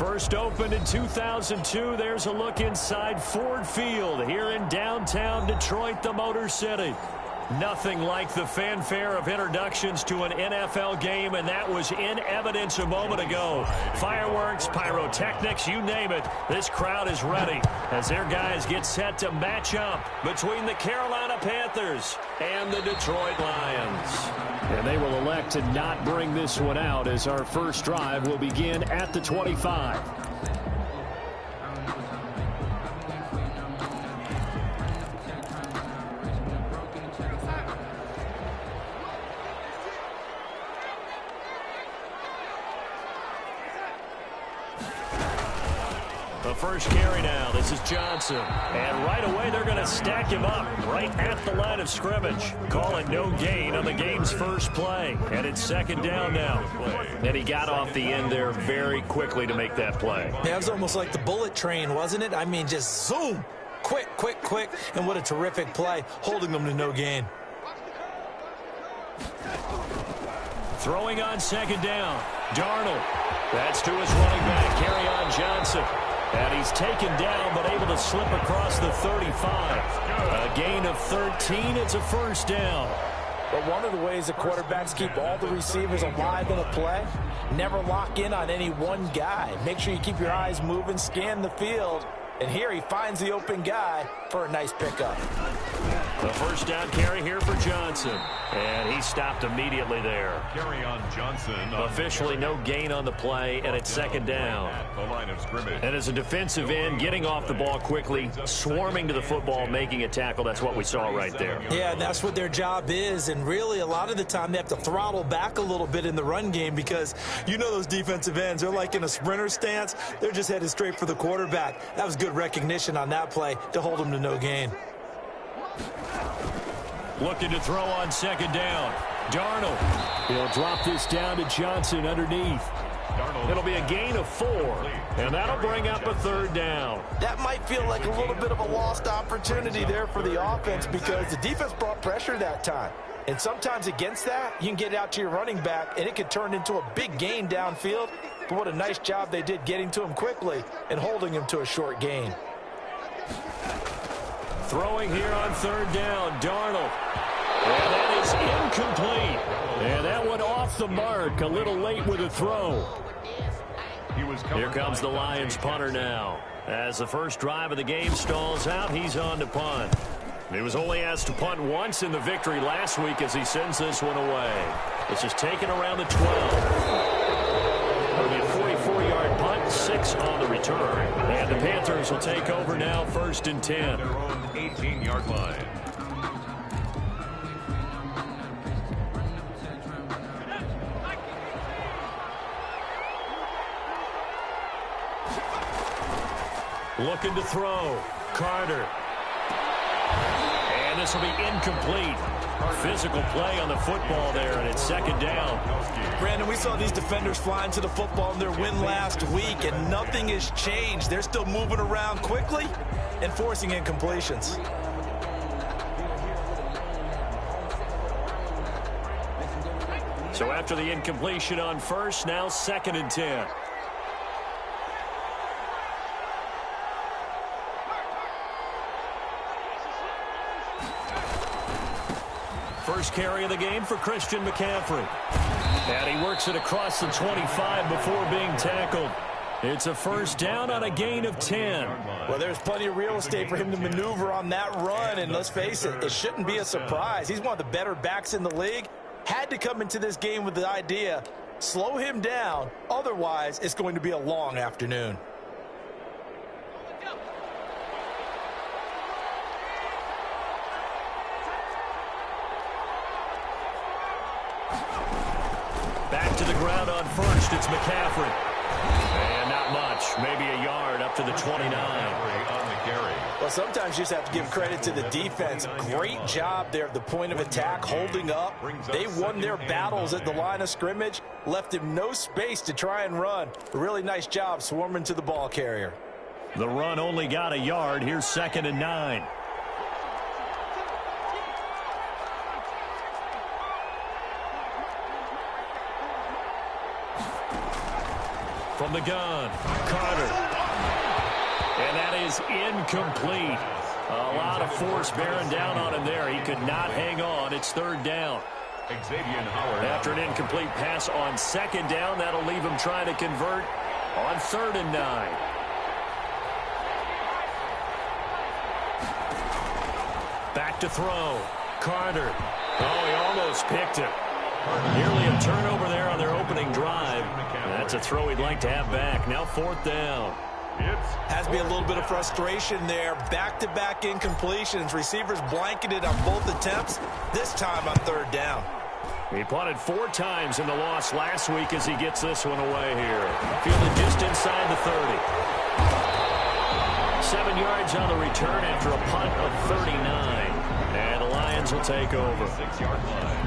First opened in 2002. There's a look inside Ford Field here in downtown Detroit, the Motor City. Nothing like the fanfare of introductions to an NFL game, and that was in evidence a moment ago. Fireworks, pyrotechnics, you name it. This crowd is ready as their guys get set to match up between the Carolina Panthers and the Detroit Lions. And they will elect to not bring this one out as our first drive will begin at the 25. The first carry now. This is Johnson. And right away, they're going to stack him up right at the line of scrimmage. Call it no gain on the game's first play. And it's second down now. And he got off the end there very quickly to make that play. Yeah, it was almost like the bullet train, wasn't it? I mean, just zoom. Quick, quick, quick. And what a terrific play, holding them to no gain. Throwing on second down. Darnold. That's to his running back, Kerryon Johnson. And he's taken down, but able to slip across the 35. A gain of 13. It's a first down. But one of the ways the quarterbacks keep all the receivers alive in a play, never lock in on any one guy. Make sure you keep your eyes moving, scan the field. And here he finds the open guy for a nice pickup. The first down carry here for Johnson. And he stopped immediately there. Kerryon Johnson. Officially no gain on the play, and it's second down. The line of scrimmage. And as a defensive end, getting off the ball quickly, swarming to the football, making a tackle, that's what we saw right there. Yeah, and that's what their job is. And really, a lot of the time, they have to throttle back a little bit in the run game because you know those defensive ends, they're like in a sprinter stance. They're just headed straight for the quarterback. That was good recognition on that play to hold them to no gain. Looking to throw on second down. Darnold. He'll drop this down to Johnson underneath. It'll be a gain of 4, and that'll bring up a third down. That might feel like a little bit of a lost opportunity there for the offense because the defense brought pressure that time. And sometimes against that, you can get out to your running back, and it could turn into a big gain downfield. But what a nice job they did getting to him quickly and holding him to a short gain. Throwing here on third down, Darnold. And that is incomplete. And that one off the mark, a little late with a throw. Here comes the Lions punter now. As the first drive of the game stalls out, he's on to punt. He was only asked to punt once in the victory last week as he sends this one away. This is taken around the 12. It'll be a 44-yard punt, 6 on the return. And the Panthers will take over now, first and 10. Their own 18-yard line. Looking to throw. Carter. And this will be incomplete. Physical play on the football there, and it's second down. Brandon, we saw these defenders flying to the football in their win last week, and nothing has changed. They're still moving around quickly and forcing incompletions. So after the incompletion on first, now second and 10. First carry of the game for Christian McCaffrey. And he works it across the 25 before being tackled. It's a first down on a gain of 10. Well, there's plenty of real estate for him to maneuver on that run, and let's face it, it shouldn't be a surprise. He's one of the better backs in the league. Had to come into this game with the idea, slow him down, otherwise it's going to be a long afternoon. Back to the ground on first, it's McCaffrey. And not much, maybe a yard up to the 29. On the carry. Well, sometimes you just have to give credit to the defense. Great job there at the point of attack, holding up. They won their battles at the line of scrimmage, left him no space to try and run. A really nice job swarming to the ball carrier. The run only got a yard. Here's second and 9. From the gun, Carter. And that is incomplete. A lot of force bearing down on him there. He could not hang on. It's third down. After an incomplete pass on second down, that'll leave him trying to convert on 3rd and 9. Back to throw. Carter. Oh, he almost picked it. Nearly a turnover there on their opening drive. That's a throw he'd like to have back. Now 4th down. Has to be a little bit of frustration there. Back-to-back incompletions. Receivers blanketed on both attempts. This time on 3rd down. He punted 4 times in the loss last week as he gets this one away here. Fielded just inside the 30. 7 yards on the return after a punt of 39. And the Lions will take over. 6-yard line.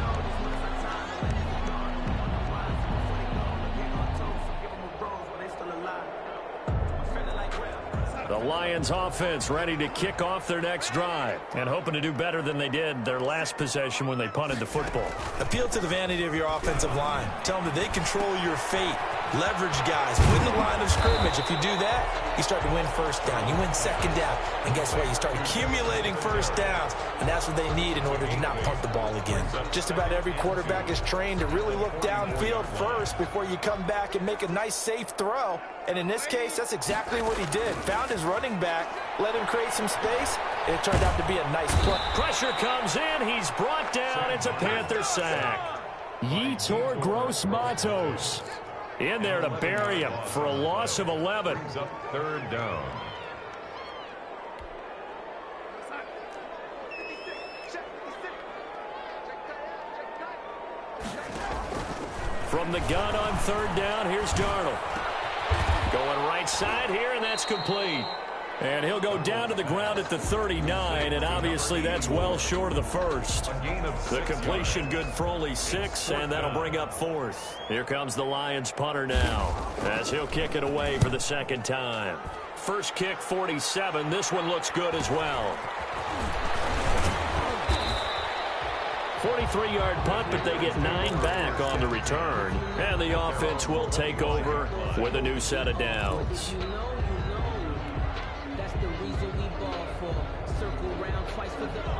The Lions offense ready to kick off their next drive and hoping to do better than they did their last possession when they punted the football. Appeal to the vanity of your offensive line. Tell them that they control your fate. Leverage guys. Win the line of scrimmage. If you do that, you start to win 1st down. You win 2nd down. And guess what? You start accumulating 1st downs. And that's what they need in order to not punt the ball again. Just about every quarterback is trained to really look downfield first before you come back and make a nice, safe throw. And in this case, that's exactly what he did. Found his running back, let him create some space, and it turned out to be a nice play. Pressure comes in. He's brought down. It's a Panther sack. Yetur Gross-Matos in there to bury him for a loss of 11. 3rd down. From the gun on 3rd down, here's Darnold. Going right side here, and that's complete. And he'll go down to the ground at the 39, and obviously that's well short of the first. The completion good for only 6, and that'll bring up 4th. Here comes the Lions punter now, as he'll kick it away for the 2nd time. First kick, 47. This one looks good as well. 43-yard punt, but they get 9 back on the return. And the offense will take over with a new set of downs.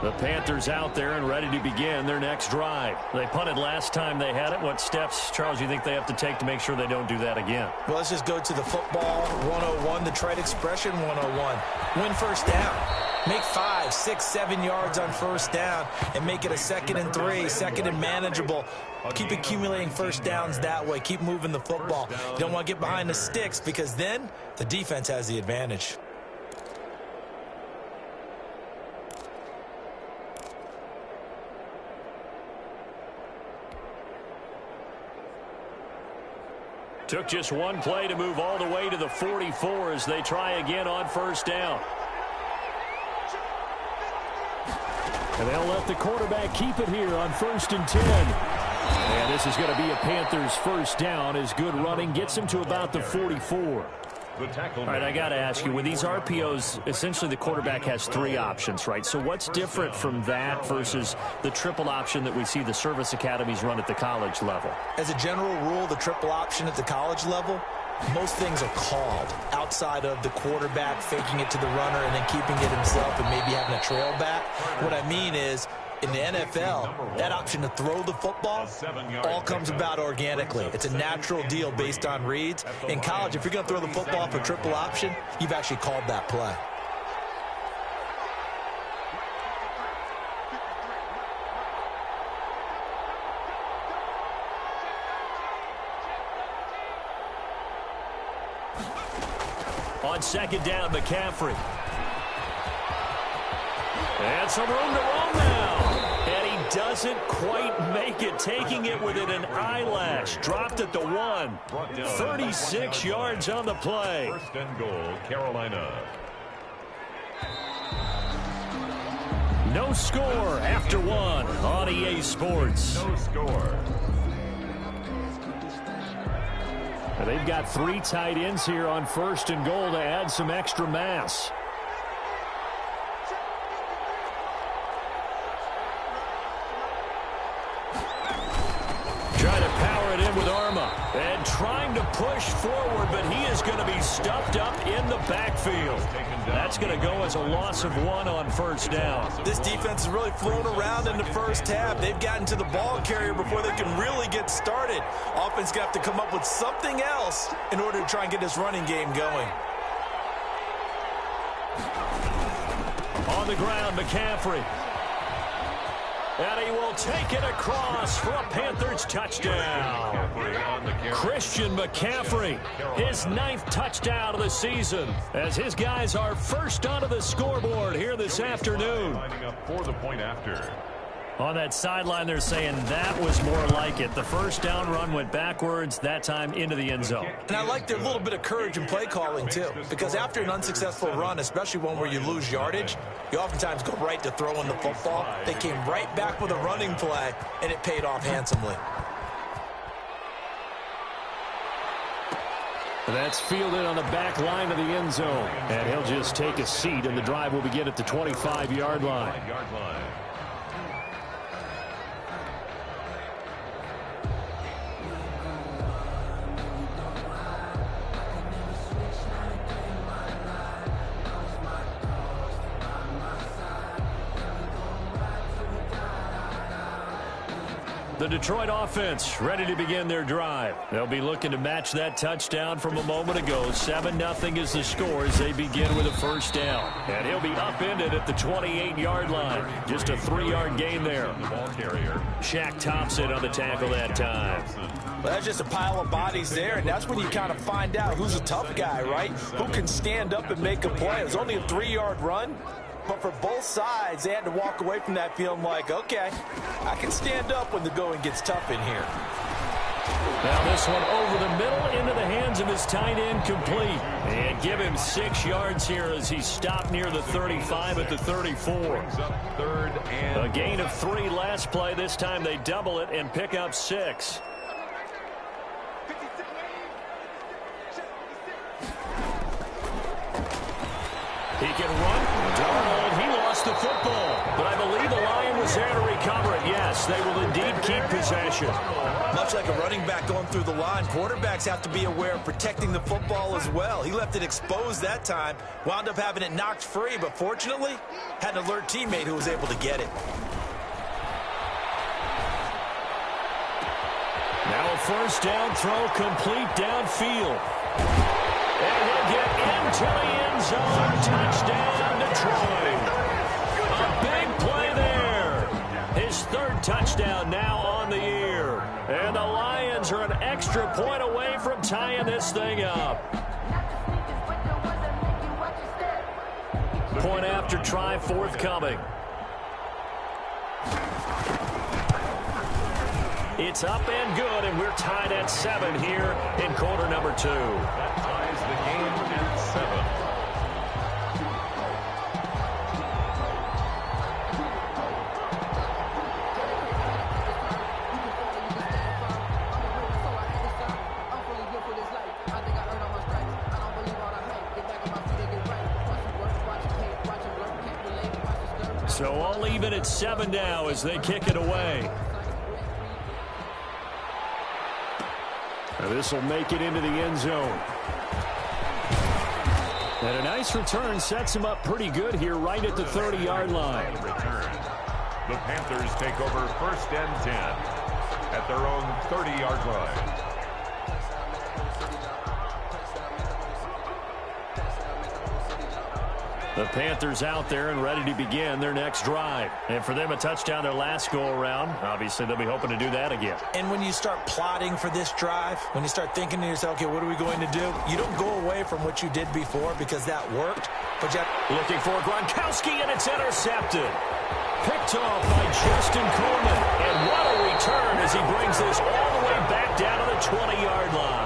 The Panthers out there and ready to begin their next drive. They punted last time they had it. What steps, Charles, do you think they have to take to make sure they don't do that again? Well, let's just go to the football 101, the trade expression 101. Win 1st down. Make 5, 6, 7 yards on 1st down and make it a 2nd and 3, 2nd and manageable. Keep accumulating 1st downs that way. Keep moving the football. You don't want to get behind the sticks because then the defense has the advantage. Took just one play to move all the way to the 44 as they try again on 1st down. And they'll let the quarterback keep it here on 1st and 10. And this is going to be a Panthers 1st down as good running gets him to about the 44. All right, I got to ask you, with these RPOs, essentially the quarterback has 3 options, right? So what's different from that versus the triple option that we see the service academies run at the college level? As a general rule, the triple option at the college level, most things are called outside of the quarterback faking it to the runner and then keeping it himself and maybe having a trail back. What I mean is, in the NFL, that option to throw the football all comes about organically. It's a natural deal based on reads. In college, if you're going to throw the football for triple option, you've actually called that play. On 2nd down, McCaffrey. And some room to roam now. And he doesn't quite make it, taking it within an eyelash. Dropped at the 1. 36 yards on the play. 1st and goal, Carolina. No score after 1 on EA Sports. No score. And they've got 3 tight ends here on 1st and goal to add some extra mass. Try to power it in with Arma. And trying to push forward, but he is going to be stuffed up in the backfield. That's going to go as a loss of 1 on first down. This defense has really flown around in the first half. They've gotten to the ball carrier before they can really get started. Offense got to come up with something else in order to try and get this running game going. On the ground, McCaffrey. And he will take it across for a Panthers touchdown. Christian McCaffrey, his 9th touchdown of the season, as his guys are first onto the scoreboard here this afternoon. Lining up for the point after. On that sideline, they're saying that was more like it. The first down run went backwards, that time into the end zone. And I like their little bit of courage in play calling, too, because after an unsuccessful run, especially one where you lose yardage, you oftentimes go right to throwing the football. They came right back with a running play, and it paid off handsomely. That's fielded on the back line of the end zone. And he'll just take a seat, and the drive will begin at the 25-yard line. The Detroit offense ready to begin their drive. They'll be looking to match that touchdown from a moment ago. 7-0 is the score as they begin with a first down. And he'll be upended at the 28-yard line. Just a 3-yard gain there. The ball carrier. Shaq Thompson on the tackle that time. Well, that's just a pile of bodies there, and that's when you kind of find out who's a tough guy, right? Who can stand up and make a play. It was only a 3-yard run. But for both sides, they had to walk away from that feeling like, okay, I can stand up when the going gets tough in here. Now this one over the middle into the hands of his tight end, complete. And give him 6 yards here as he's stopped near the 35 at the 34. A gain of 3 last play. This time they double it and pick up 6. He can run. Darnold, he lost the football. But I believe the Lion was there to recover it. Yes, they will indeed keep possession. Much like a running back going through the line, quarterbacks have to be aware of protecting the football as well. He left it exposed that time, wound up having it knocked free, but fortunately, had an alert teammate who was able to get it. Now a first down throw complete downfield. And he'll get into the end zone. Touchdown, Detroit. A big play there. His 3rd touchdown now on the year. And the Lions are an extra point away from tying this thing up. Point after try forthcoming. It's up and good, and we're tied at 7 here in quarter number 2. That ties the game at 7. So all even at 7 now as they kick it away. This will make it into the end zone. And a nice return sets him up pretty good here right at the 30-yard line. The Panthers take over 1st and 10 at their own 30-yard line. The Panthers out there and ready to begin their next drive. And for them, a touchdown their last go-around. Obviously, they'll be hoping to do that again. And when you start plotting for this drive, when you start thinking to yourself, okay, what are we going to do? You don't go away from what you did before because that worked. But you looking for Gronkowski, and it's intercepted. Picked off by Justin Coleman. And what a return as he brings this all the way back down to the 20-yard line.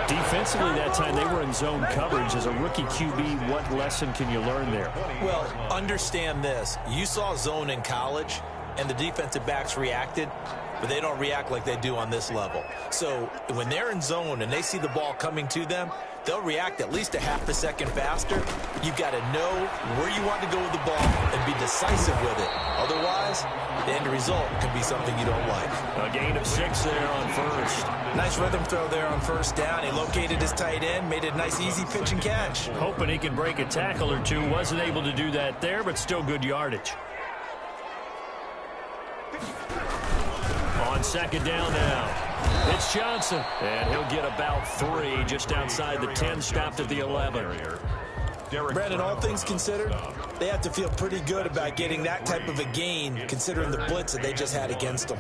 Defensively that time, they were in zone coverage. As a rookie QB, what lesson can you learn there? Well, understand this. You saw zone in college, and the defensive backs reacted. but they don't react like they do on this level. So when they're in zone and they see the ball coming to them, they'll react at least a half a second faster. You've got to know where you want to go with the ball and be decisive with it. Otherwise, the end result can be something you don't like. A gain of 6 there on first. Nice rhythm throw there on first down. He located his tight end, made it a nice easy pitch and catch. Hoping he can break a tackle or two. Wasn't able to do that there, but still good yardage. On second down now. It's Johnson, and he'll get about 3 just outside the 10, stopped at the 11. Brandon, all things considered, they have to feel pretty good about getting that type of a gain considering the blitz that they just had against them.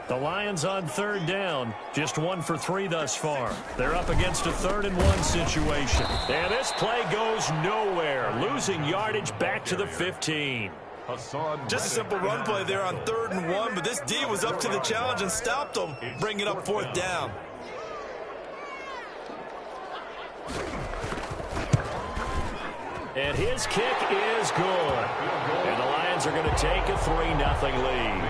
The Lions on third down, just 1 for 3 thus far. They're up against a 3rd and 1 situation. And this play goes nowhere, losing yardage back to the 15. Just a simple run play there on 3rd and 1, but this D was up to the challenge and stopped them, bringing up 4th down. And his kick is good. And the Lions are going to take a 3-0 lead.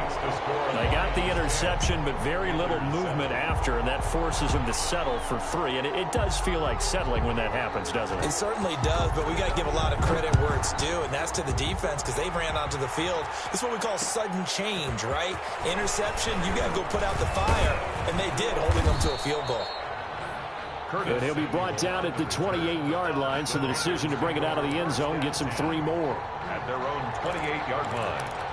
They got the interception, but very little movement after, and that forces them to settle for 3. And it does feel like settling when that happens, doesn't it? It certainly does, but we got to give a lot of credit where it's due, and that's to the defense because they ran onto the field. This is what we call sudden change, right? Interception, you got to go put out the fire, and they did, holding them to a field goal. And he'll be brought down at the 28-yard line, so the decision to bring it out of the end zone gets him 3 more. At their own 28-yard line.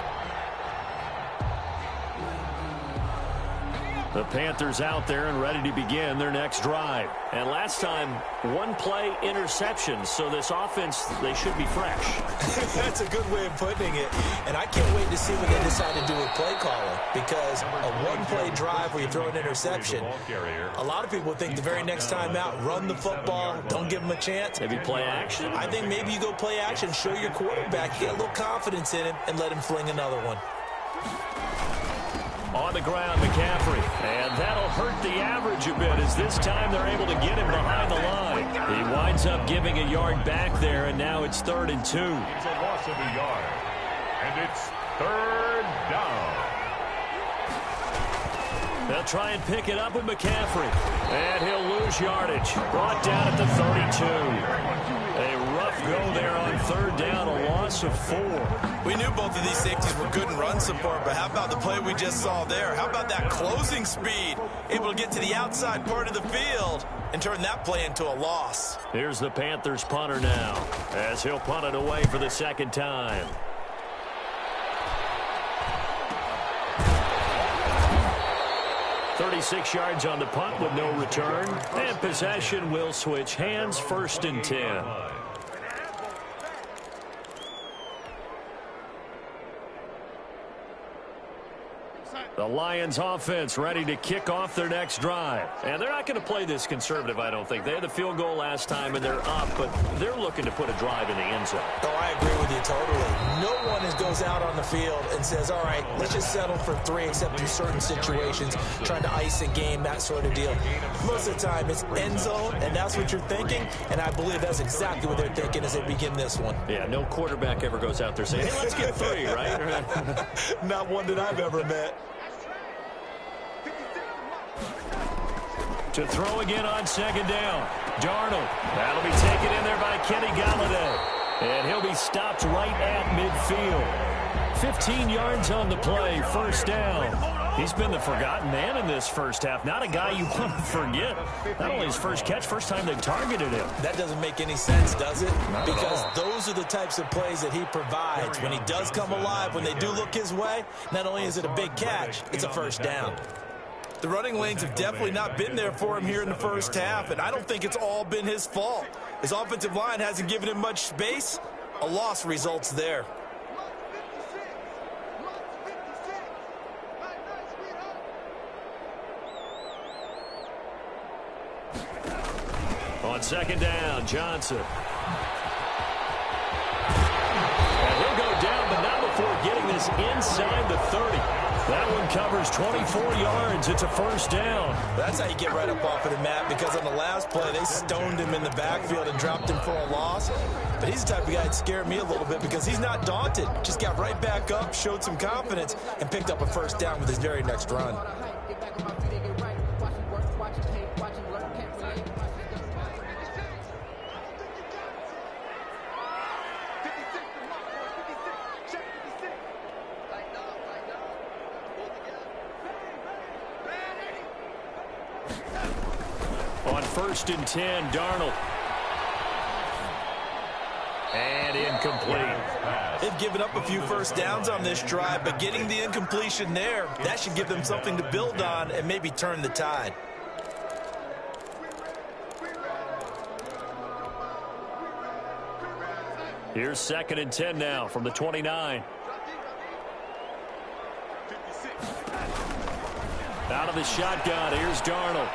The Panthers out there and ready to begin their next drive. And last time, 1-play interception, so this offense, they should be fresh. That's a good way of putting it. And I can't wait to see what they decide to do with play calling, because a 1-play drive where you throw an interception, a lot of people think the very next time out, run the football, don't give them a chance. Maybe play action? I think maybe you go play action, show your quarterback, get a little confidence in him, and let him fling another one. On the ground, McCaffrey. And that'll hurt the average a bit as this time they're able to get him behind the line. He winds up giving a yard back there, and now it's 3rd and 2. It's a loss of a yard. And it's 3rd down. They'll try and pick it up with McCaffrey. And he'll lose yardage. Brought down at the 32. A rough go there on 3rd down, a loss of 4. We knew both of these safeties were good in run support, but how about the play we just saw there? How about that closing speed? Able to get to the outside part of the field and turn that play into a loss. Here's the Panthers punter now, as he'll punt it away for the 2nd time. "36 yards on the punt with no return, and possession will switch hands, 1st and 10. The Lions offense ready to kick off their next drive. And they're not going to play this conservative, I don't think. They had the field goal last time, and they're up, but they're looking to put a drive in the end zone. Oh, I agree with you totally. No one goes out on the field and says, all right, let's just settle for 3 except in certain situations, trying to ice a game, that sort of deal. Most of the time, it's end zone, and that's what you're thinking, and I believe that's exactly what they're thinking as they begin this one. Yeah, no quarterback ever goes out there saying, hey, let's get 3, right? Not one that I've ever met. To throw again on 2nd down. Darnold. That'll be taken in there by Kenny Galladay. And he'll be stopped right at midfield. 15 yards on the play, 1st down. He's been the forgotten man in this first half. Not a guy you want to forget. Not only his first catch, first time they've targeted him. That doesn't make any sense, does it? Because those are the types of plays that he provides. When he does come alive, when they do look his way, not only is it a big catch, it's a 1st down. The running lanes have definitely not been there for him here in the first half, and I don't think it's all been his fault. His offensive line hasn't given him much space. A loss results there. On 2nd down, Johnson. And he'll go down, but not before getting this inside the 30. The That one covers 24 yards. It's a first down. That's how you get right up off of the mat, because on the last play, they stoned him in the backfield and dropped him for a loss. But he's the type of guy that scared me a little bit because he's not daunted. Just got right back up, showed some confidence, and picked up a first down with his very next run. On 1st and 10, Darnold. And incomplete. They've given up a few first downs on this drive, but getting the incompletion there, that should give them something to build on and maybe turn the tide. Here's 2nd and 10 now from the 29. Out of the shotgun, here's Darnold.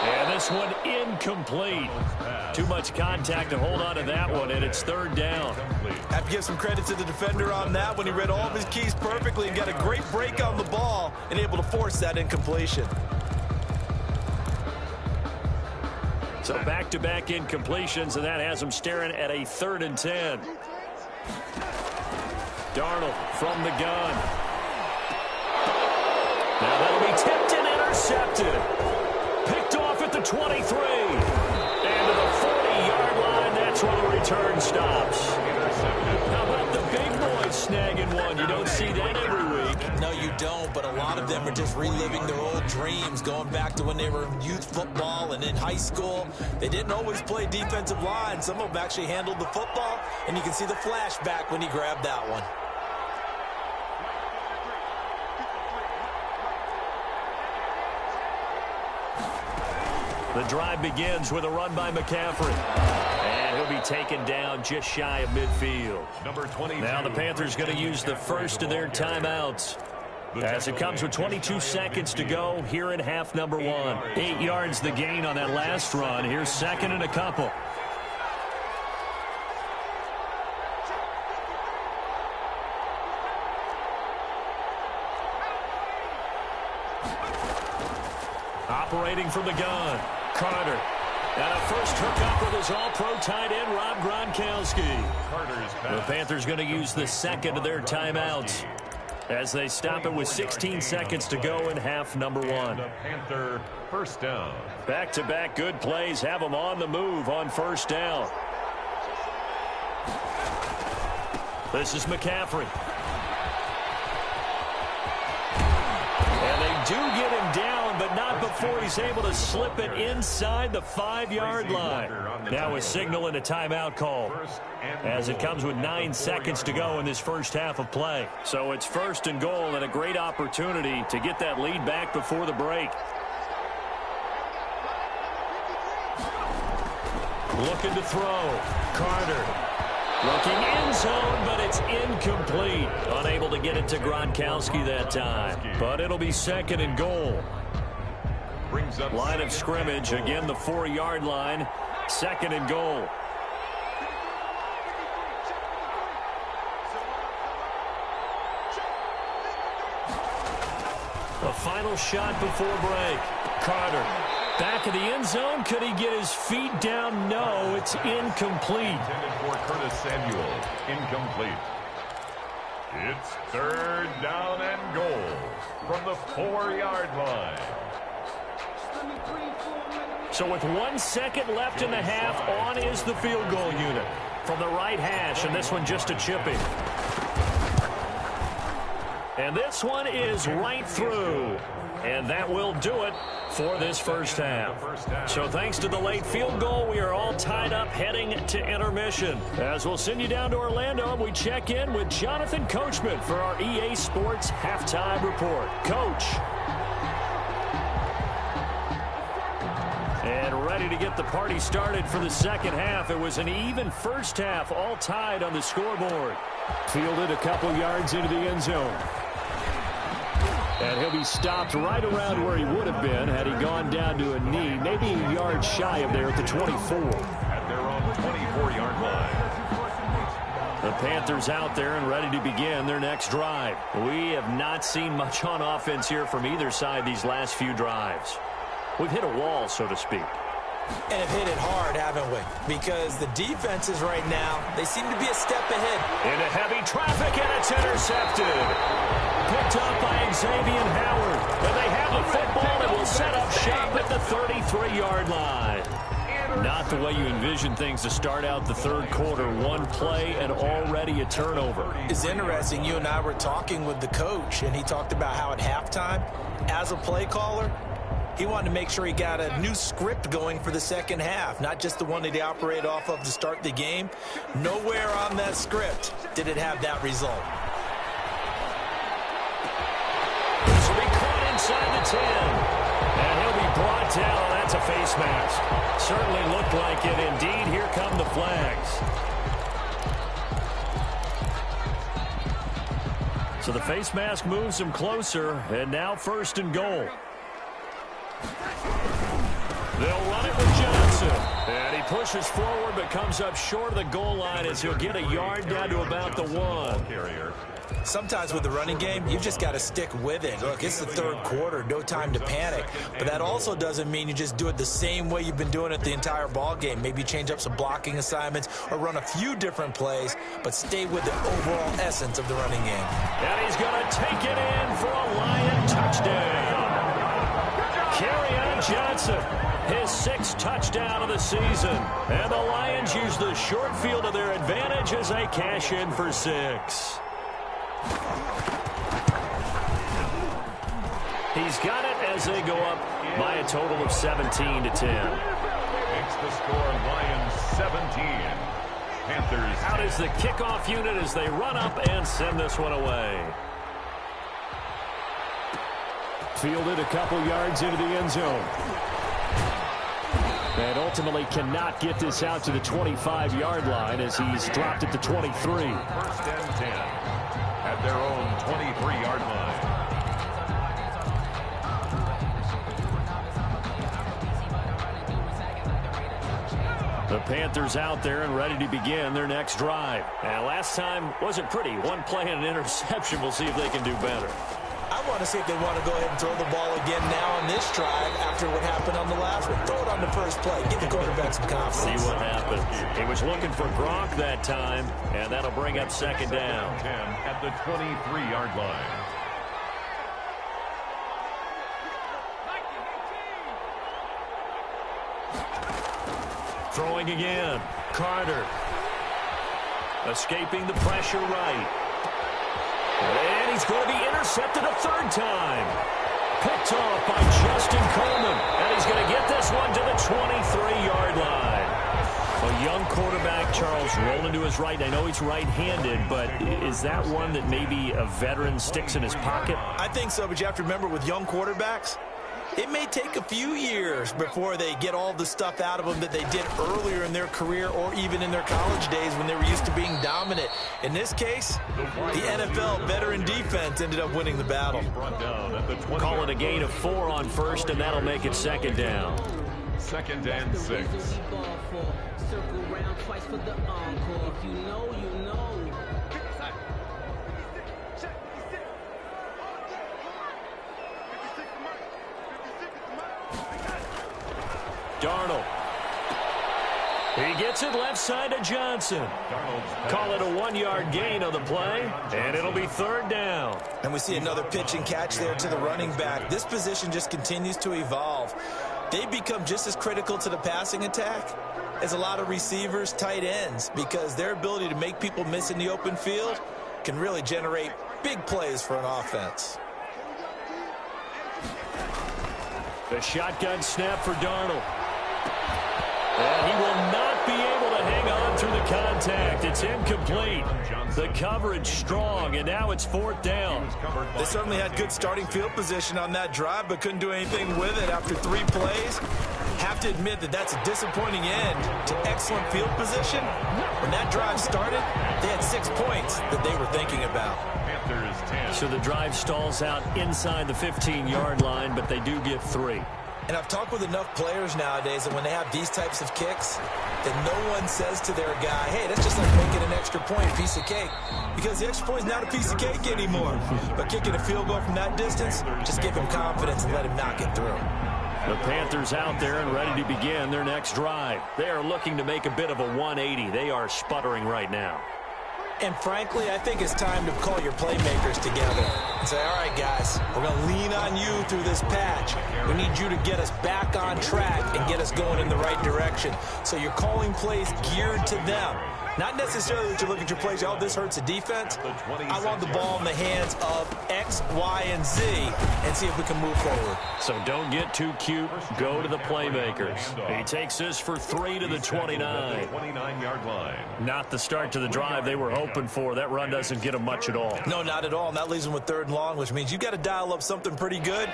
And this one incomplete. Too much contact to hold on to that one, and it's 3rd down. Have to give some credit to the defender on that one. He read all of his keys perfectly and got a great break on the ball and able to force that incompletion. So back-to-back incompletions, and that has him staring at a 3rd and 10. Darnold from the gun. Now that'll be tipped and intercepted. Picked off at the 23. And to the 40-yard line, that's where the return stops. How about the big boys snagging one? You don't see that every week. No, you don't, but a lot of them are just reliving their old dreams, going back to when they were in youth football and in high school. They didn't always play defensive line. Some of them actually handled the football, and you can see the flashback when he grabbed that one. The drive begins with a run by McCaffrey. And he'll be taken down just shy of midfield. Number 22. Now the Panthers going to use the first of their timeouts, as it comes with 22 seconds to go here in half number 1. 8 yards the gain on that last run. Here's 2nd and a couple. Operating from the gun, Carter. And a first hookup with his all-pro tight end, Rob Gronkowski. The Panthers going to use the second of their timeouts as they stop it with 16 seconds to go in half number 1. Panther first down. Back-to-back good plays have them on the move on first down. This is McCaffrey. And they do get him down, but not before he's able to slip it inside the 5-yard line. Now a signal and a timeout call, as it comes with 9 seconds to go in this first half of play. So it's 1st and goal, and a great opportunity to get that lead back before the break. Looking to throw. Carter. Looking end zone, but it's incomplete. Unable to get it to Gronkowski that time. But it'll be 2nd and goal. Line of scrimmage, again the 4-yard line. 2nd and goal. A final shot before break. Carter. Back of the end zone. Could he get his feet down? No, it's incomplete. Intended for Curtis Samuel. Incomplete. It's 3rd down and goal from the 4-yard line. So with 1 second left in the half, on is the field goal unit from the right hash, and this one just a chipping. And this one is right through. And that will do it for this first half. So thanks to the late field goal, we are all tied up heading to intermission. As we'll send you down to Orlando, we check in with Jonathan Coachman for our EA Sports Halftime Report. Coach. And ready to get the party started for the second half. It was an even first half, all tied on the scoreboard. Fielded a couple yards into the end zone. And he'll be stopped right around where he would have been had he gone down to a knee, maybe a yard shy of there at the 24. At their own 24-yard line. The Panthers out there and ready to begin their next drive. We have not seen much on offense here from either side these last few drives. We've hit a wall, so to speak. And have hit it hard, haven't we? Because the defenses right now, they seem to be a step ahead. Into heavy traffic, and it's intercepted. Picked up by Xavier Howard. And they have the football and will set up shop at the 33-yard line. Not the way you envision things to start out the third quarter. One play and already a turnover. It's interesting. You and I were talking with the coach, and he talked about how at halftime, as a play caller, he wanted to make sure he got a new script going for the second half, not just the one that he operated off of to start the game. Nowhere on that script did it have that result. This will be caught inside the 10. And he'll be brought down. That's a face mask. Certainly looked like it. Indeed, here come the flags. So the face mask moves him closer, and now 1st and goal. They'll run it with Johnson. And he pushes forward but comes up short of the goal line as he'll get a yard down to about the 1. Sometimes with the running game, you've just got to stick with it. Look, it's the third quarter, no time to panic. But that also doesn't mean you just do it the same way you've been doing it the entire ball game. Maybe change up some blocking assignments or run a few different plays, but stay with the overall essence of the running game. And he's going to take it in for a Lion touchdown. Kerryon Johnson, his 6th touchdown of the season. And the Lions use the short field to their advantage as they cash in for 6. He's got it as they go up by a total of 17-10. Makes the score Lions 17. Panthers. Out is the kickoff unit as they run up and send this one away. Fielded a couple yards into the end zone. And ultimately cannot get this out to the 25-yard line as he's dropped at the 23. 1st and 10 at their own 23-yard line. The Panthers out there and ready to begin their next drive. And last time wasn't pretty. One play and an interception. We'll see if they can do better. I want to see if they want to go ahead and throw the ball again now on this drive after what happened on the last one. Throw it on the first play. Give the quarterback some confidence. See what happens. He was looking for Gronk that time, and that'll bring up 2nd down. 10 at the 23-yard line. Throwing again. Carter. Escaping the pressure right. And he's going to be intercepted a 3rd time. Picked off by Justin Coleman. And he's going to get this one to the 23-yard line. A young quarterback, Charles, rolling to his right. I know he's right-handed, but is that one that maybe a veteran sticks in his pocket? I think so, but you have to remember with young quarterbacks, it may take a few years before they get all the stuff out of them that they did earlier in their career or even in their college days when they were used to being dominant. In this case, the NFL veteran defense ended up winning the battle. Call it a gain of 4 on 1st, and that'll make it 2nd down. 2nd and 6. Darnold. He gets it left side to Johnson. Call it a 1-yard gain on the play, and it'll be 3rd down. And we see another pitch and catch there to the running back. This position just continues to evolve. They become just as critical to the passing attack as a lot of receivers, tight ends, because their ability to make people miss in the open field can really generate big plays for an offense. The shotgun snap for Darnold. And he will not be able to hang on through the contact. It's incomplete. The coverage strong, and now it's 4th down. They certainly had good starting field position on that drive, but couldn't do anything with it after 3 plays. Have to admit that that's a disappointing end to excellent field position. When that drive started, they had 6 points that they were thinking about. So the drive stalls out inside the 15-yard line, but they do get 3. And I've talked with enough players nowadays that when they have these types of kicks, that no one says to their guy, hey, that's just like making an extra point, a piece of cake. Because the extra point is not a piece of cake anymore. But kicking a field goal from that distance, just give him confidence and let him knock it through. The Panthers out there and ready to begin their next drive. They are looking to make a bit of a 180. They are sputtering right now. And frankly, I think it's time to call your playmakers together and say, all right, guys, we're going to lean on you through this patch. We need you to get us back on track and get us going in the right direction. So you're calling plays geared to them. Not necessarily that you look at your plays, oh, this hurts the defense. I want the ball in the hands of X, Y, and Z and see if we can move forward. So don't get too cute. Go to the playmakers. He takes this for 3 to the 29. 29-yard line. Not the start to the drive they were hoping for. That run doesn't get them much at all. No, not at all. And that leaves them with 3rd and long, which means you've got to dial up something pretty good.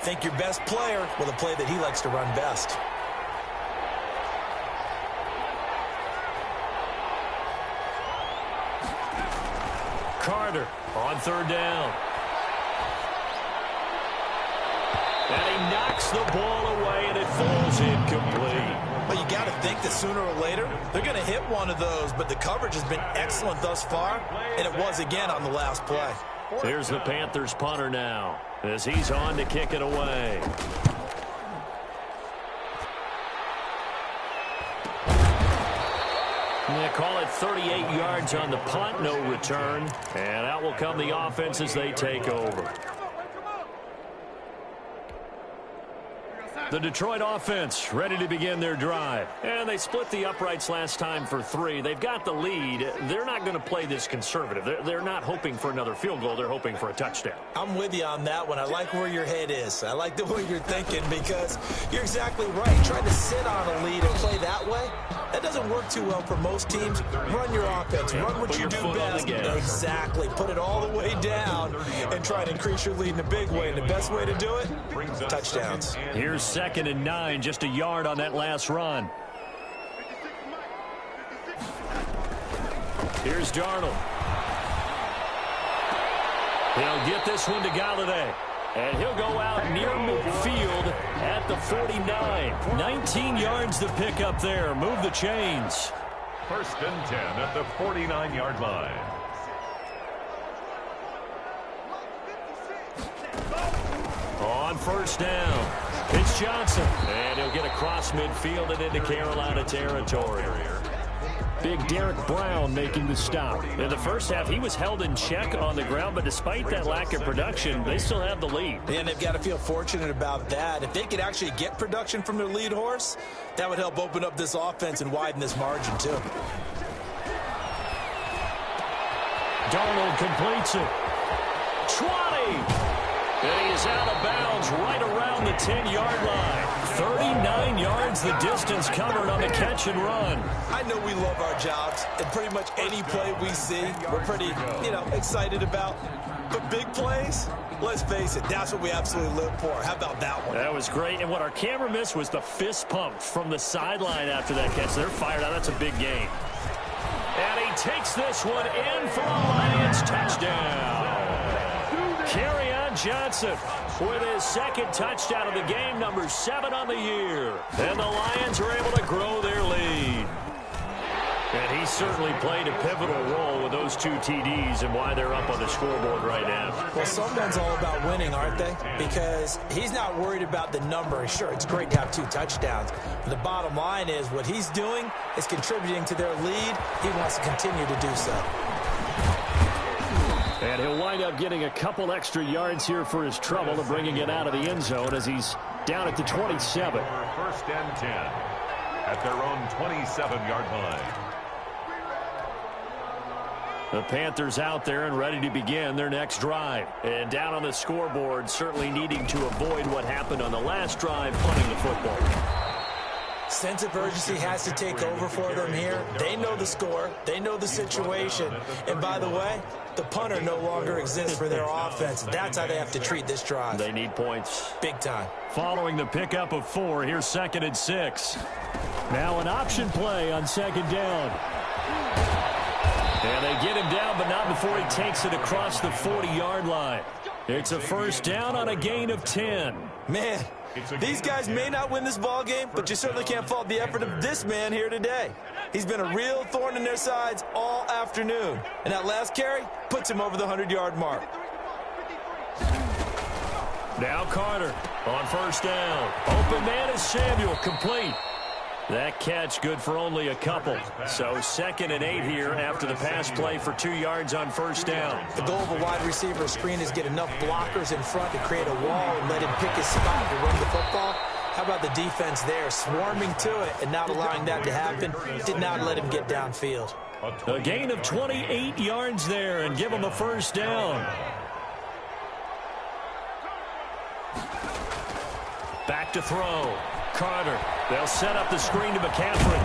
Think your best player with a play that he likes to run best. Carter on 3rd down. And he knocks the ball away, and it falls incomplete. Well, you got to think that sooner or later they're going to hit one of those, but the coverage has been excellent thus far, and it was again on the last play. Here's the Panthers punter now as he's on to kick it away. They call it 38 yards on the punt, no return. And out will come the offense as they take over. The Detroit offense ready to begin their drive. And they split the uprights last time for 3. They've got the lead. They're not going to play this conservative. They're not hoping for another field goal. They're hoping for a touchdown. I'm with you on that one. I like where your head is. I like the way you're thinking because you're exactly right. Trying to sit on a lead and play that way, that doesn't work too well for most teams. Run your offense. Run what you do best. Exactly. Put it all the way down and try to increase your lead in a big way. And the best way to do it, touchdowns. Here's 2nd and 9, just a yard on that last run. Here's Darnold. He'll get this one to Galladay. And he'll go out near midfield at the 49. 19 yards to pick up there. Move the chains. 1st and 10 at the 49-yard line. On 1st down, it's Johnson. And he'll get across midfield and into Carolina territory. Big Derek Brown making the stop. In the first half, he was held in check on the ground, but despite that lack of production, they still have the lead. And they've got to feel fortunate about that. If they could actually get production from their lead horse, that would help open up this offense and widen this margin, too. Darnold completes it. 20! And he is out of bounds right around the 10-yard line. 39 yards the distance covered on the catch and run. I know we love our jobs, and pretty much any play we see, we're pretty, excited about. But big plays, let's face it, that's what we absolutely live for. How about that one? That was great. And what our camera missed was the fist pump from the sideline after that catch. They're fired out. That's a big gain. And he takes this one in for a Lions touchdown. Kerryon Johnson with his 2nd touchdown of the game, number 7 on the year. And the Lions are able to grow their lead. And he certainly played a pivotal role with those 2 TDs and why they're up on the scoreboard right now. Well, someone's all about winning, aren't they? Because he's not worried about the number. Sure, it's great to have 2 touchdowns. But the bottom line is what he's doing is contributing to their lead. He wants to continue to do so. And he'll wind up getting a couple extra yards here for his trouble to bringing it out of the end zone as he's down at the 27. 1st and 10 at their own 27-yard line. The Panthers out there and ready to begin their next drive. And down on the scoreboard, certainly needing to avoid what happened on the last drive, punting the football. Sense of urgency has to take over for them here. They know the score. They know the situation. And by the way, the punter no longer exists for their offense. That's how they have to treat this drive. They need points. Big time. Following the pickup of 4, here's 2nd and 6. Now an option play on 2nd down. And they get him down, but not before he takes it across the 40-yard line. It's a first down on a gain of 10. Man, these guys may not win this ball game, but you certainly can't fault the effort of this man here today. He's been a real thorn in their sides all afternoon. And that last carry puts him over the 100-yard mark. Now Carter on first down. Open man is Samuel, complete. That catch good for only a couple. So 2nd and 8 here after the pass play for 2 yards on first down. The goal of a wide receiver screen is get enough blockers in front to create a wall and let him pick his spot to run the football. How about the defense there, swarming to it and not allowing that to happen? Did not let him get downfield. A gain of 28 yards there and give him a first down. Back to throw. Carter. They'll set up the screen to McCaffrey.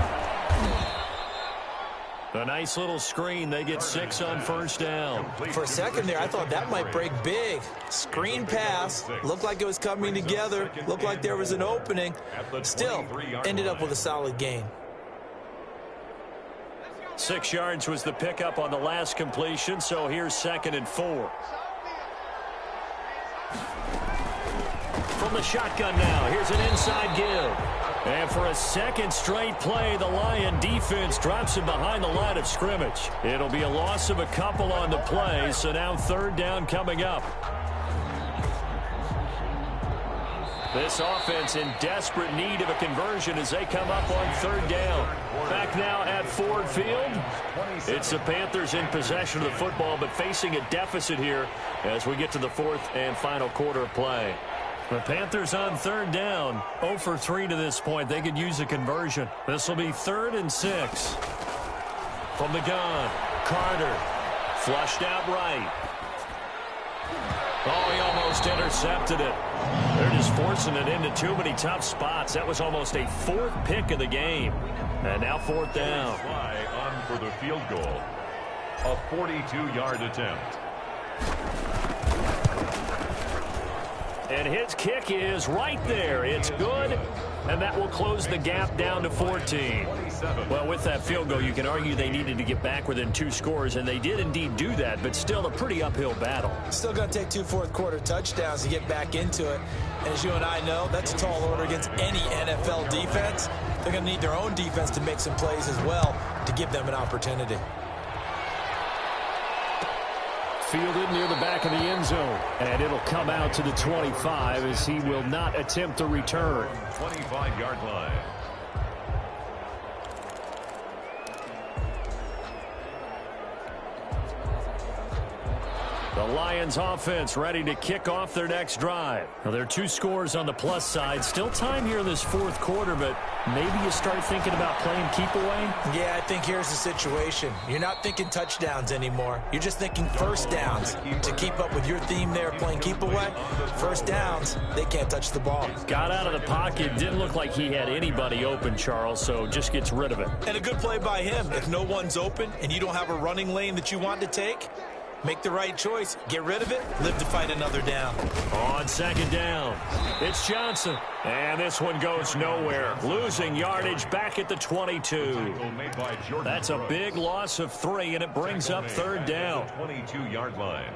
A nice little screen. They get 6 on first down. For a second there, I thought that might break big. Screen pass. Looked like it was coming together. Looked like there was an opening. Still, ended up with a solid gain. 6 yards was the pickup on the last completion, so here's 2nd and 4. From the shotgun now, here's an inside give. And for a second straight play, the Lion defense drops him behind the line of scrimmage. It'll be a loss of a couple on the play, so now 3rd down coming up. This offense in desperate need of a conversion as they come up on 3rd down. Back now at Ford Field. It's the Panthers in possession of the football, but facing a deficit here as we get to the 4th and final quarter of play. The Panthers on 3rd down, 0 for 3 to this point. They could use a conversion. This will be 3rd and 6. From the gun, Carter, flushed out right. Oh, he almost intercepted it. They're just forcing it into too many tough spots. That was almost a 4th pick of the game. And now 4th down. Fly on for the field goal. A 42-yard attempt. And his kick is right there. It's good, and that will close the gap down to 14. Well, with that field goal, you can argue they needed to get back within 2 scores, and they did indeed do that, but still a pretty uphill battle. Still going to take 2 fourth-quarter touchdowns to get back into it. As you and I know, that's a tall order against any NFL defense. They're going to need their own defense to make some plays as well to give them an opportunity. Fielded near the back of the end zone. And it'll come out to the 25 as he will not attempt the return. 25-yard line. The Lions offense ready to kick off their next drive. Now, there are 2 scores on the plus side. Still time here in this 4th quarter, but maybe you start thinking about playing keep away? Yeah, I think here's the situation. You're not thinking touchdowns anymore. You're just thinking first downs. To keep up with your theme there, playing keep away, first downs, they can't touch the ball. Got out of the pocket. Didn't look like he had anybody open, Charles, so just gets rid of it. And a good play by him. If no one's open and you don't have a running lane that you want to take, make the right choice. Get rid of it. Live to fight another down. On 2nd down, it's Johnson. And this one goes nowhere. Losing yardage back at the 22. That's a big loss of 3, and it brings up 3rd down. 22-yard line.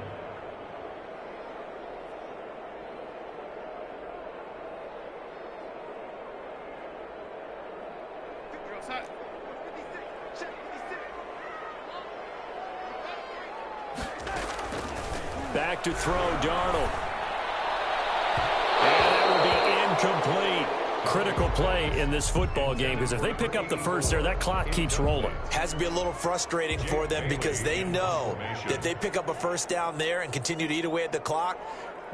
Back to throw, Darnold. And that will be incomplete. Critical play in this football game, because if they pick up the first there, that clock keeps rolling. Has to be a little frustrating for them because they know that if they pick up a first down there and continue to eat away at the clock,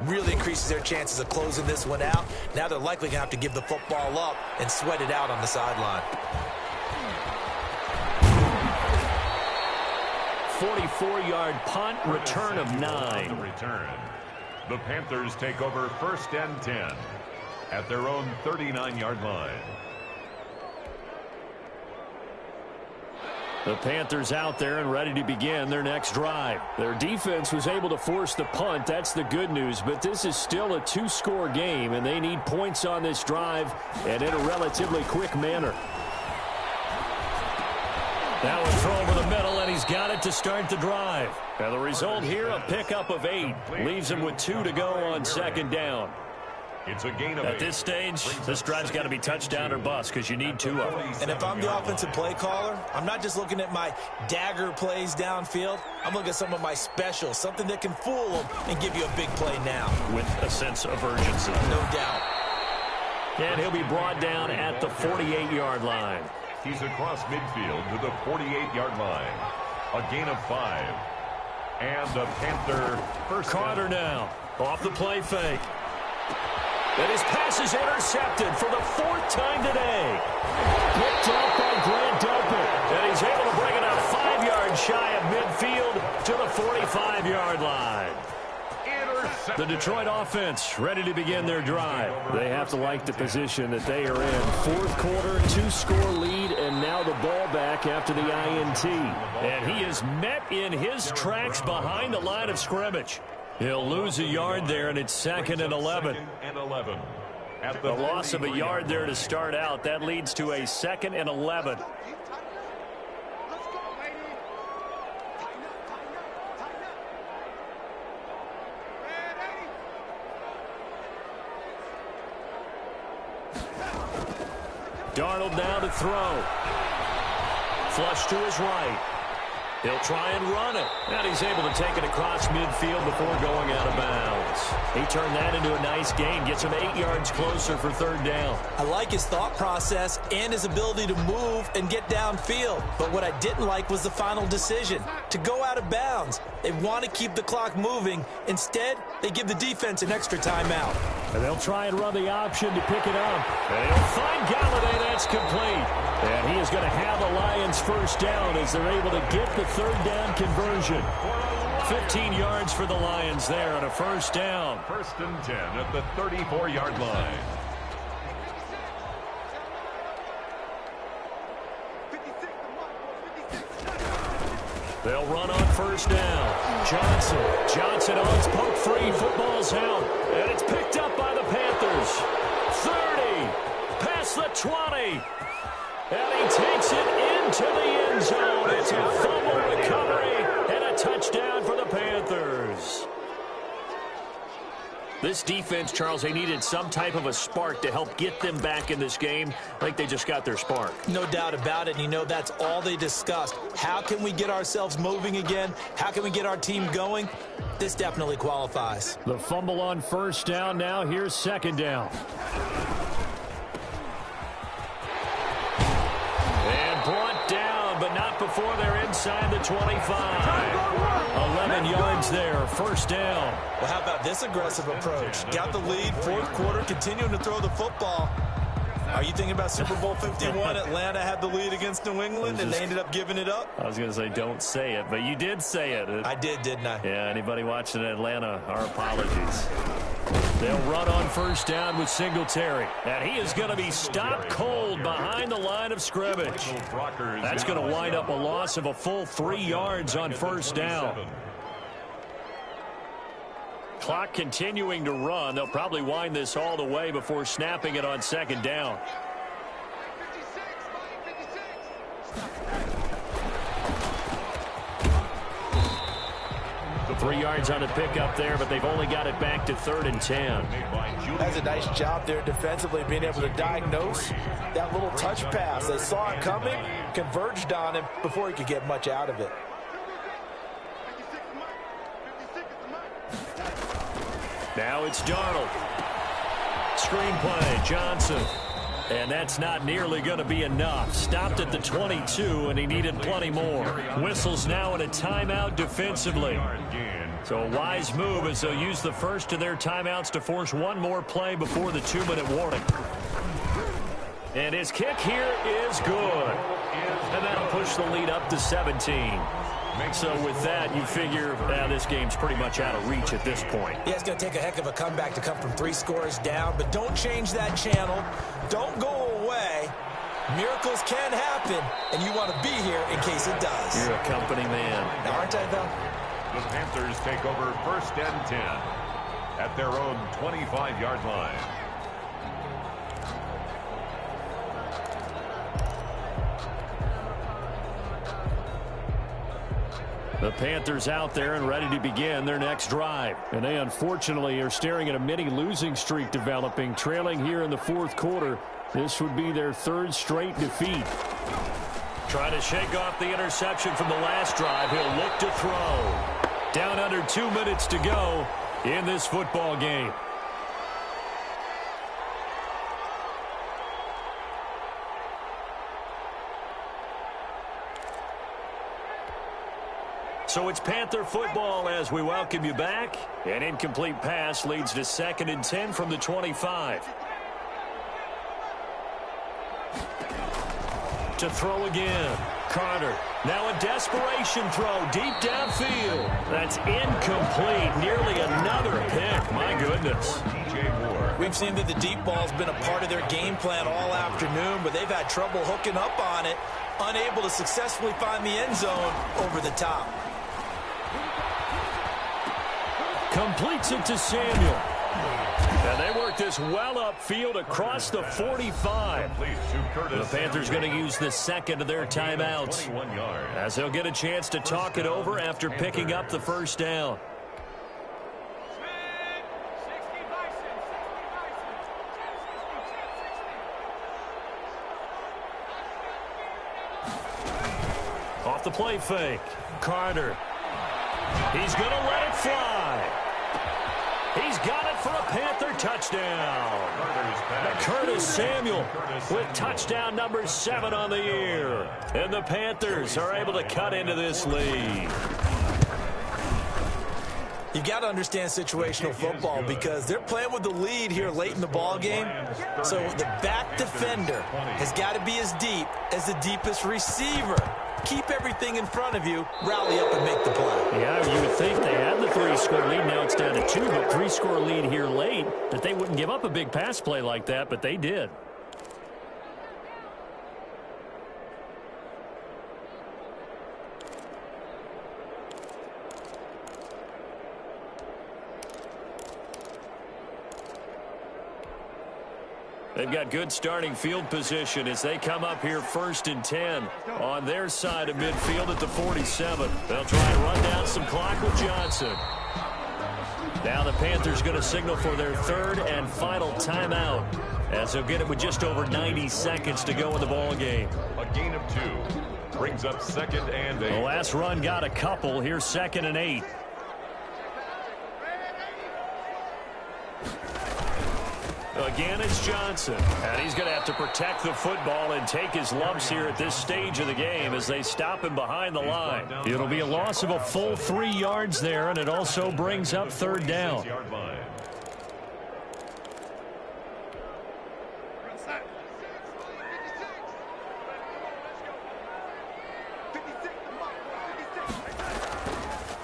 really increases their chances of closing this one out. Now they're likely going to have to give the football up and sweat it out on the sideline. 44-yard punt, return of 9. The return. The Panthers take over 1st and 10 at their own 39-yard line. The Panthers out there and ready to begin their next drive. Their defense was able to force the punt. That's the good news, but this is still a 2-score game, and they need points on this drive and in a relatively quick manner. That one thrown over the middle, and he's got it to start the drive. And the result here, a pickup of 8. Leaves him with 2 to go on second down. It's a gain of 8. At this stage, this drive's got to be touchdown or bust because you need 2 of them. And if I'm the offensive play caller, I'm not just looking at my dagger plays downfield. I'm looking at some of my specials, something that can fool them and give you a big play now. With a sense of urgency. No doubt. And he'll be brought down at the 48-yard line. He's across midfield to the 48-yard line. A gain of 5. And the Panther first. Carter now off the play fake. And his pass is intercepted for the 4th time today. Picked off by Grant Delpit. And he's able to bring it up 5 yards shy of midfield to the 45-yard line. The Detroit offense ready to begin their drive. They have to like the position that they are in. 4th quarter, 2-score lead, and now the ball back after the INT. And he is met in his tracks behind the line of scrimmage. He'll lose a yard there, and it's 2nd and 11. A loss of a yard there to start out. That leads to a 2nd and 11. Darnold now to throw. Flush to his right. He'll try and run it. And he's able to take it across midfield before going out of bounds. He turned that into a nice gain. Gets him 8 yards closer for 3rd down. I like his thought process and his ability to move and get downfield. But what I didn't like was the final decision, to go out of bounds. They want to keep the clock moving. Instead, they give the defense an extra timeout. And they'll try and run the option to pick it up. And he'll find Galladay. That's complete. And he is going to have the Lions first down as they're able to get the 3rd down conversion. 15 yards for the Lions there on a first down. 1st and 10 at the 34-yard line. They'll run on first down. Johnson on his poke free. Football's out. And it's picked up by the Panthers. 30. Past the 20. And he takes it into the end zone. It's a fumble recovery and a touchdown for the Panthers. This defense, Charles, they needed some type of a spark to help get them back in this game. I think they just got their spark. No doubt about it. And you know, that's all they discussed. How can we get ourselves moving again? How can we get our team going? This definitely qualifies. The fumble on first down. Now here's 2nd down. Brought down, but not before they're inside the 25. 11 yards there, 1st down. Well, how about this aggressive approach? Got the lead, 4th quarter, continuing to throw the football. Are you thinking about Super Bowl 51? Atlanta had the lead against New England, and they ended up giving it up? I was going to say, don't say it, but you did say it. I did, didn't I? Yeah, anybody watching Atlanta, our apologies. They'll run on first down with Singletary. And he is going to be stopped cold behind the line of scrimmage. That's going to wind up a loss of a full 3 yards on first down. Clock continuing to run. They'll probably wind this all the way before snapping it on 2nd down. The 3 yards on the pickup there, but they've only got it back to 3rd and 10. Has a nice job there defensively, being able to diagnose that little touch pass. They saw it coming, converged on him before he could get much out of it. Now it's Darnold. Screenplay, Johnson. And that's not nearly going to be enough. Stopped at the 22, and he needed plenty more. Whistles now in a timeout defensively. So a wise move as they'll use the first of their timeouts to force one more play before the 2-minute warning. And his kick here is good. And that'll push the lead up to 17. So with that, you figure this game's pretty much out of reach at this point. Yeah, it's going to take a heck of a comeback to come from 3 scores down, but don't change that channel. Don't go away. Miracles can happen, and you want to be here in case it does. You're a company man. Now, aren't I, though? The Panthers take over 1st and 10 at their own 25-yard line. The Panthers out there and ready to begin their next drive. And they unfortunately are staring at a mini losing streak developing, trailing here in the fourth quarter. This would be their third straight defeat. Trying to shake off the interception from the last drive. He'll look to throw. Down under 2 minutes to go in this football game. So it's Panther football as we welcome you back. An incomplete pass leads to 2nd and 10 from the 25. To throw again. Carter. Now a desperation throw deep downfield. That's incomplete. Nearly another pick. My goodness. We've seen that the deep ball's been a part of their game plan all afternoon, but they've had trouble hooking up on it, unable to successfully find the end zone over the top. Completes it to Samuel. And they work this well upfield across the 45. The Panthers going to use the second of their timeouts, as they'll get a chance to talk it over after picking up the first down. Off the play fake. Carter. He's going to let it fly. He's got it for a Panther touchdown. Curtis Samuel with touchdown number 7 on the year. And the Panthers are able to cut into this lead. You've got to understand situational football because they're playing with the lead here late in the ball game. So the back defender has got to be as deep as the deepest receiver. Keep everything in front of you, rally up and make the play. Yeah, you would think they had the 3-score lead. Now it's down to 2, but 3-score lead here late, that they wouldn't give up a big pass play like that, but they did. They've got good starting field position as they come up here 1st and 10 on their side of midfield at the 47. They'll try and run down some clock with Johnson. Now the Panthers going to signal for their 3rd and final timeout, as they'll get it with just over 90 seconds to go in the ball game. A gain of 2 brings up 2nd and 8. The last run got a couple. Here's 2nd and 8. Again, it's Johnson, and he's going to have to protect the football and take his lumps here at this stage of the game as they stop him behind the line. It'll be a loss of a full 3 yards there, and it also brings up 3rd down.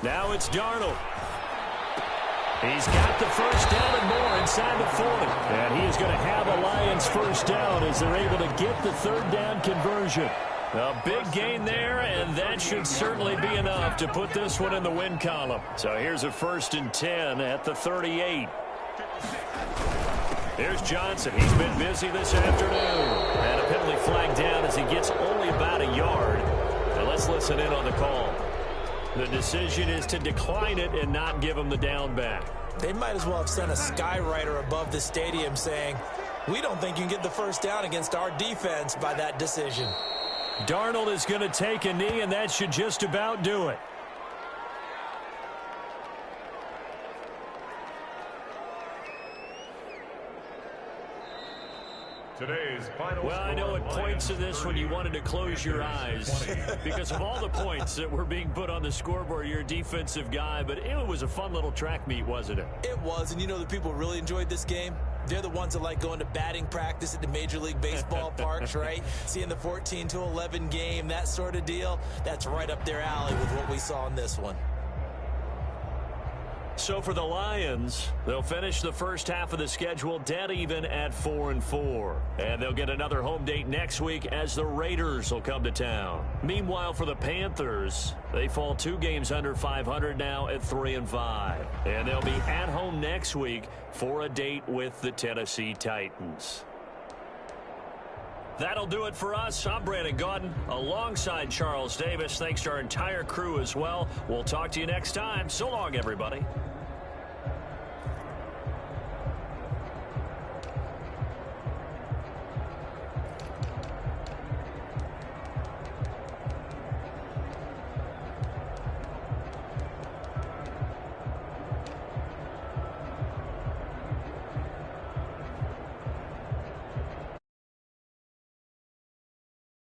Now it's Darnold. He's got the first down and more inside the 40. And he is going to have a Lions first down as they're able to get the 3rd down conversion. A big gain there, and that should certainly be enough to put this one in the win column. So here's a 1st and 10 at the 38. There's Johnson. He's been busy this afternoon. And a penalty flag down as he gets only about a yard. Now let's listen in on the call. The decision is to decline it and not give him the down back. They might as well have sent a skywriter above the stadium saying, we don't think you can get the first down against our defense by that decision. Darnold is going to take a knee, and that should just about do it. Today's final well, I know at points of this when you wanted to close your eyes because of all the points that were being put on the scoreboard. You're a defensive guy, but it was a fun little track meet, wasn't it? It was, and you know the people really enjoyed this game? They're the ones that like going to batting practice at the Major League Baseball parks, right? Seeing the 14-11 game, that sort of deal. That's right up their alley with what we saw in this one. So for the Lions, they'll finish the first half of the schedule dead even at 4-4. And they'll get another home date next week as the Raiders will come to town. Meanwhile, for the Panthers, they fall 2 games under 500 now at 3-5. And they'll be at home next week for a date with the Tennessee Titans. That'll do it for us. I'm Brandon Gaudin alongside Charles Davis. Thanks to our entire crew as well. We'll talk to you next time. So long, everybody.